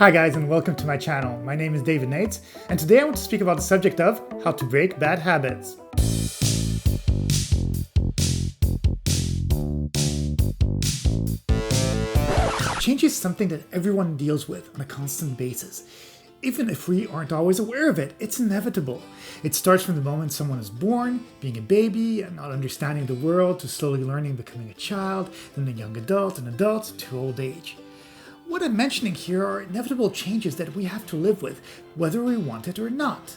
Hi guys, and welcome to my channel. My name is David Nates, and today I want to speak about the subject of how to break bad habits. Change is something that everyone deals with on a constant basis. Even if we aren't always aware of it, it's inevitable. It starts from the moment someone is born, being a baby and not understanding the world, to slowly learning, becoming a child, then a young adult, an adult, to old age. What I'm mentioning here are inevitable changes that we have to live with, whether we want it or not.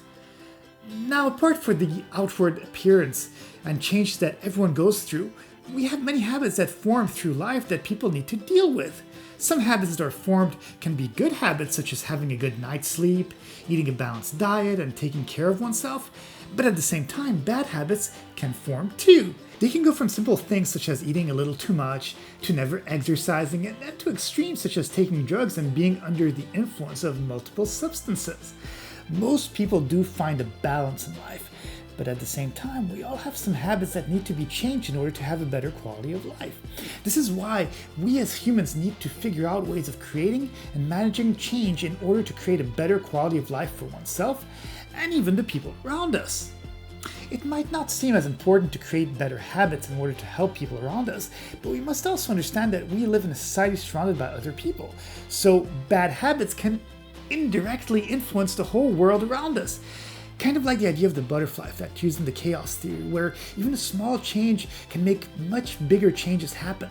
Now, apart from the outward appearance and changes that everyone goes through, we have many habits that form through life that people need to deal with. Some habits that are formed can be good habits, such as having a good night's sleep, eating a balanced diet, and taking care of oneself. But at the same time, bad habits can form too. They can go from simple things such as eating a little too much, to never exercising, and then to extremes such as taking drugs and being under the influence of multiple substances. Most people do find a balance in life, but at the same time, we all have some habits that need to be changed in order to have a better quality of life. This is why we as humans need to figure out ways of creating and managing change in order to create a better quality of life for oneself and even the people around us. It might not seem as important to create better habits in order to help people around us, but we must also understand that we live in a society surrounded by other people. So bad habits can indirectly influence the whole world around us. Kind of like the idea of the butterfly effect used in the chaos theory, where even a small change can make much bigger changes happen.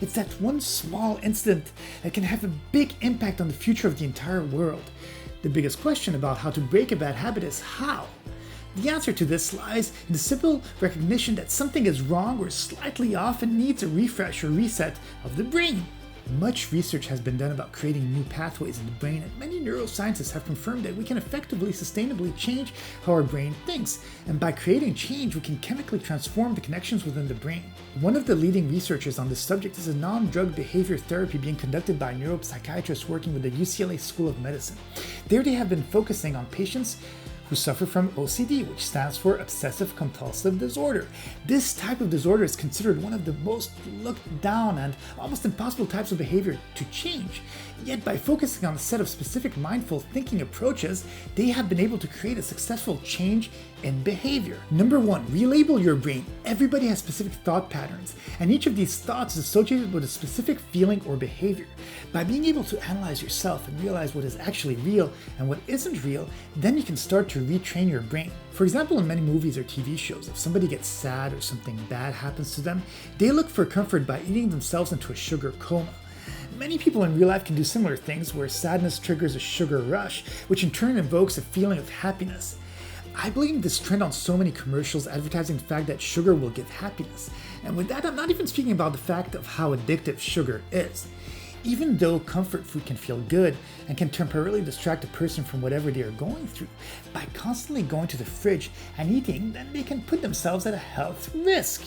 It's that one small incident that can have a big impact on the future of the entire world. The biggest question about how to break a bad habit is how. The answer to this lies in the simple recognition that something is wrong or slightly off and needs a refresh or reset of the brain. Much research has been done about creating new pathways in the brain, and many neuroscientists have confirmed that we can effectively, sustainably change how our brain thinks. And by creating change, we can chemically transform the connections within the brain. One of the leading researchers on this subject is a non-drug behavior therapy being conducted by neuropsychiatrists working with the UCLA School of Medicine. There they have been focusing on patients who suffer from OCD, which stands for Obsessive Compulsive Disorder. This type of disorder is considered one of the most looked down and almost impossible types of behavior to change. Yet by focusing on a set of specific mindful thinking approaches, they have been able to create a successful change in behavior. Number one, relabel your brain. Everybody has specific thought patterns, and each of these thoughts is associated with a specific feeling or behavior. By being able to analyze yourself and realize what is actually real and what isn't real, then you can start to retrain your brain. For example, in many movies or TV shows, if somebody gets sad or something bad happens to them, they look for comfort by eating themselves into a sugar coma. Many people in real life can do similar things where sadness triggers a sugar rush, which in turn invokes a feeling of happiness. I blame this trend on so many commercials advertising the fact that sugar will give happiness. And with that, I'm not even speaking about the fact of how addictive sugar is. Even though comfort food can feel good and can temporarily distract a person from whatever they are going through, by constantly going to the fridge and eating, then they can put themselves at a health risk.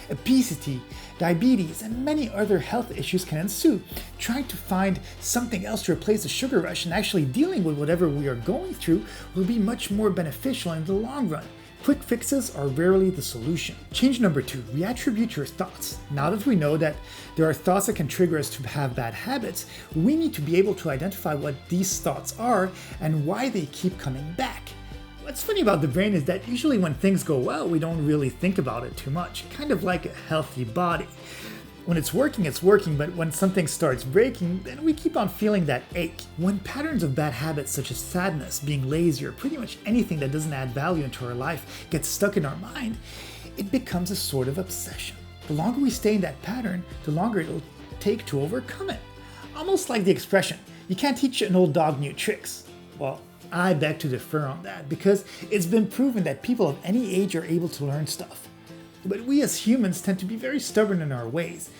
Obesity, diabetes, and many other health issues can ensue. Trying to find something else to replace the sugar rush and actually dealing with whatever we are going through will be much more beneficial in the long run. Quick fixes are rarely the solution. Change number two, reattribute your thoughts. Now that we know that there are thoughts that can trigger us to have bad habits, we need to be able to identify what these thoughts are and why they keep coming back. What's funny about the brain is that usually when things go well, we don't really think about it too much, kind of like a healthy body. When it's working, but when something starts breaking, then we keep on feeling that ache. When patterns of bad habits such as sadness, being lazy, or pretty much anything that doesn't add value into our life gets stuck in our mind, it becomes a sort of obsession. The longer we stay in that pattern, the longer it'll take to overcome it. Almost like the expression, you can't teach an old dog new tricks. Well, I beg to differ on that, because it's been proven that people of any age are able to learn stuff. But we as humans tend to be very stubborn in our ways.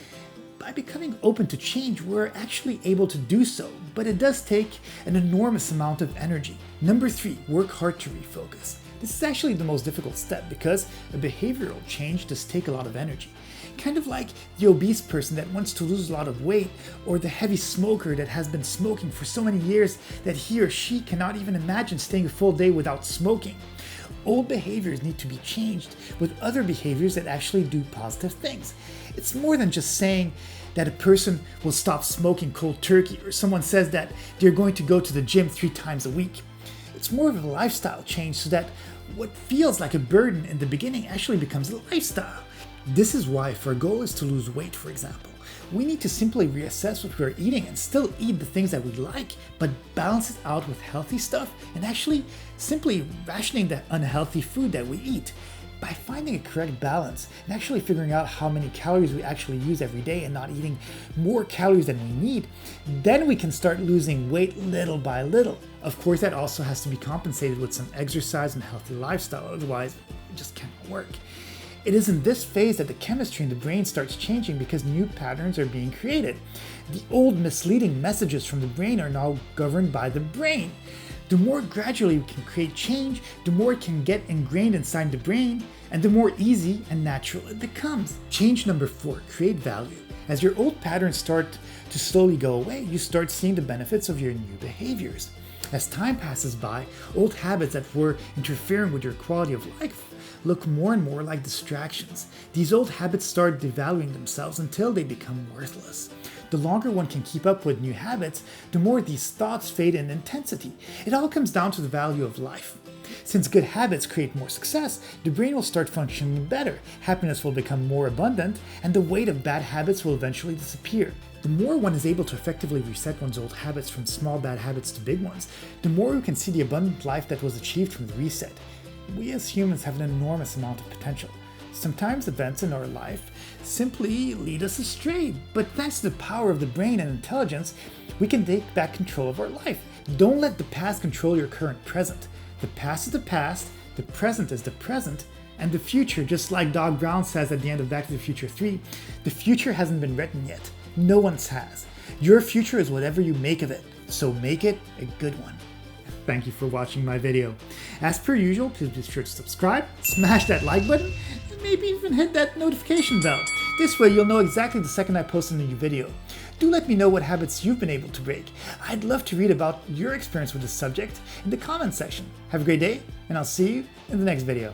By becoming open to change, we're actually able to do so, but it does take an enormous amount of energy. Number three, work hard to refocus. This is actually the most difficult step because a behavioral change does take a lot of energy. Kind of like the obese person that wants to lose a lot of weight, or the heavy smoker that has been smoking for so many years that he or she cannot even imagine staying a full day without smoking. Old behaviors need to be changed with other behaviors that actually do positive things. It's more than just saying, that a person will stop smoking cold turkey, or someone says that they're going to go to the gym 3 times a week. It's more of a lifestyle change so that what feels like a burden in the beginning actually becomes a lifestyle. This is why if our goal is to lose weight, for example, we need to simply reassess what we're eating and still eat the things that we like, but balance it out with healthy stuff and actually simply rationing the unhealthy food that we eat. By finding a correct balance and actually figuring out how many calories we actually use every day and not eating more calories than we need, then we can start losing weight little by little. Of course, that also has to be compensated with some exercise and healthy lifestyle, otherwise it just cannot work. It is in this phase that the chemistry in the brain starts changing because new patterns are being created. The old misleading messages from the brain are now governed by the brain. The more gradually we can create change, the more it can get ingrained inside the brain, and the more easy and natural it becomes. Change number 4, create value. As your old patterns start to slowly go away, you start seeing the benefits of your new behaviors. As time passes by, old habits that were interfering with your quality of life look more and more like distractions. These old habits start devaluing themselves until they become worthless. The longer one can keep up with new habits, the more these thoughts fade in intensity. It all comes down to the value of life. Since good habits create more success, the brain will start functioning better, happiness will become more abundant, and the weight of bad habits will eventually disappear. The more one is able to effectively reset one's old habits from small bad habits to big ones, the more we can see the abundant life that was achieved from the reset. We as humans have an enormous amount of potential. Sometimes events in our life simply lead us astray, but thanks to the power of the brain and intelligence, we can take back control of our life. Don't let the past control your current present. The past is the past, the present is the present, and the future, just like Doc Brown says at the end of Back to the Future 3, the future hasn't been written yet. No one's has. Your future is whatever you make of it, so make it a good one. Thank you for watching my video. As per usual, please be sure to subscribe, smash that like button, and maybe even hit that notification bell. This way you'll know exactly the second I post a new video. Do let me know what habits you've been able to break. I'd love to read about your experience with this subject in the comments section. Have a great day, and I'll see you in the next video.